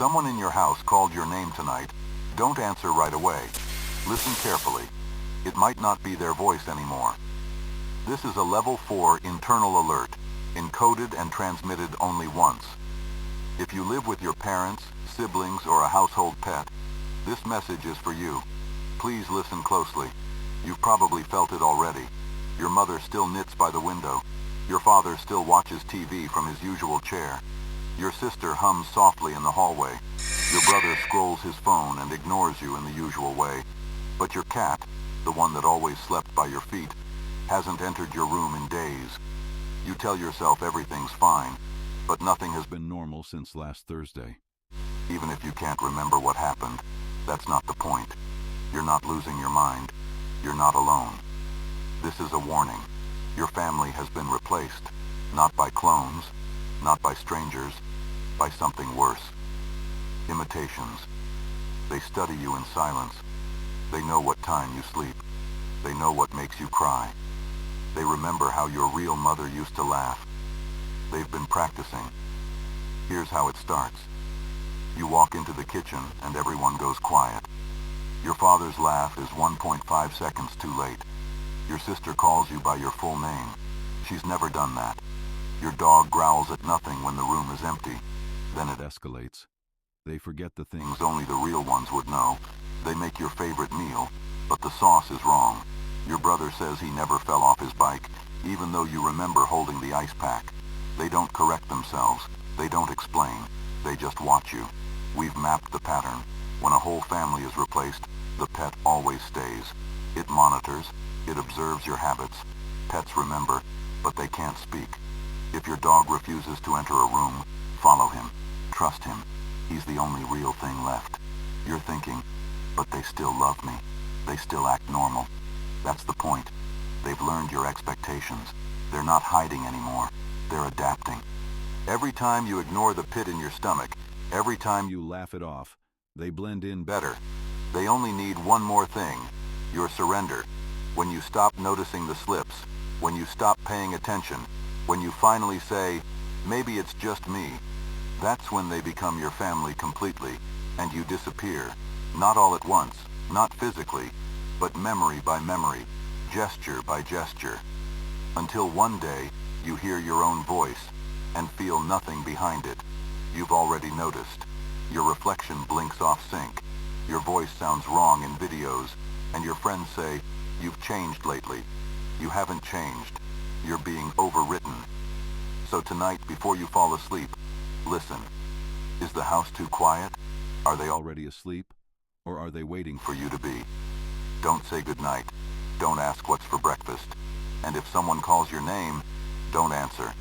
someone in your house called your name tonight, don't answer right away. Listen carefully. It might not be their voice anymore. This is a level 4 internal alert, encoded and transmitted only once. If you live with your parents, siblings, or a household pet, this message is for you. Please listen closely. You've probably felt it already. Your mother still knits by the window. Your father still watches TV from his usual chair. Your sister hums softly in the hallway. Your brother scrolls his phone and ignores you in the usual way. But your cat, the one that always slept by your feet, hasn't entered your room in days. You tell yourself everything's fine, but nothing has been normal since last Thursday. Even if you can't remember what happened, that's not the point. You're not losing your mind. You're not alone. This is a warning. Your family has been replaced, not by clones, not by strangers, by something worse. Imitations. They study you in silence. They know what time you sleep. They know what makes you cry. They remember how your real mother used to laugh. They've been practicing. Here's how it starts. You walk into the kitchen and everyone goes quiet. Your father's laugh is 1.5 seconds too late. Your sister calls you by your full name. She's never done that. Your dog growls at nothing when the room is empty. Then it escalates. They forget the things only the real ones would know. They make your favorite meal, but the sauce is wrong. Your brother says he never fell off his bike, even though you remember holding the ice pack. They don't correct themselves. They don't explain. They just watch you. We've mapped the pattern. When a whole family is replaced, the pet always stays. It monitors. It observes your habits. Pets remember, but they can't speak. If your dog refuses to enter a room, follow him. Trust him. He's the only real thing left. You're thinking, but they still love me. They still act normal. That's the point. They've learned your expectations. They're not hiding anymore. They're adapting. Every time you ignore the pit in your stomach, every time you laugh it off, they blend in better. They only need one more thing, your surrender. When you stop noticing the slips, when you stop paying attention, when you finally say, maybe it's just me, that's when they become your family completely, and you disappear. Not all at once, not physically, but memory by memory, gesture by gesture. Until one day, you hear your own voice, and feel nothing behind it. You've already noticed. Your reflection blinks off sync. Your voice sounds wrong in videos, and your friends say, you've changed lately. You haven't changed. You're being overwritten. So tonight, before you fall asleep, listen. Is the house too quiet? Are they already asleep? Or are they waiting for you to be? Don't say goodnight. Don't ask what's for breakfast. And if someone calls your name, don't answer.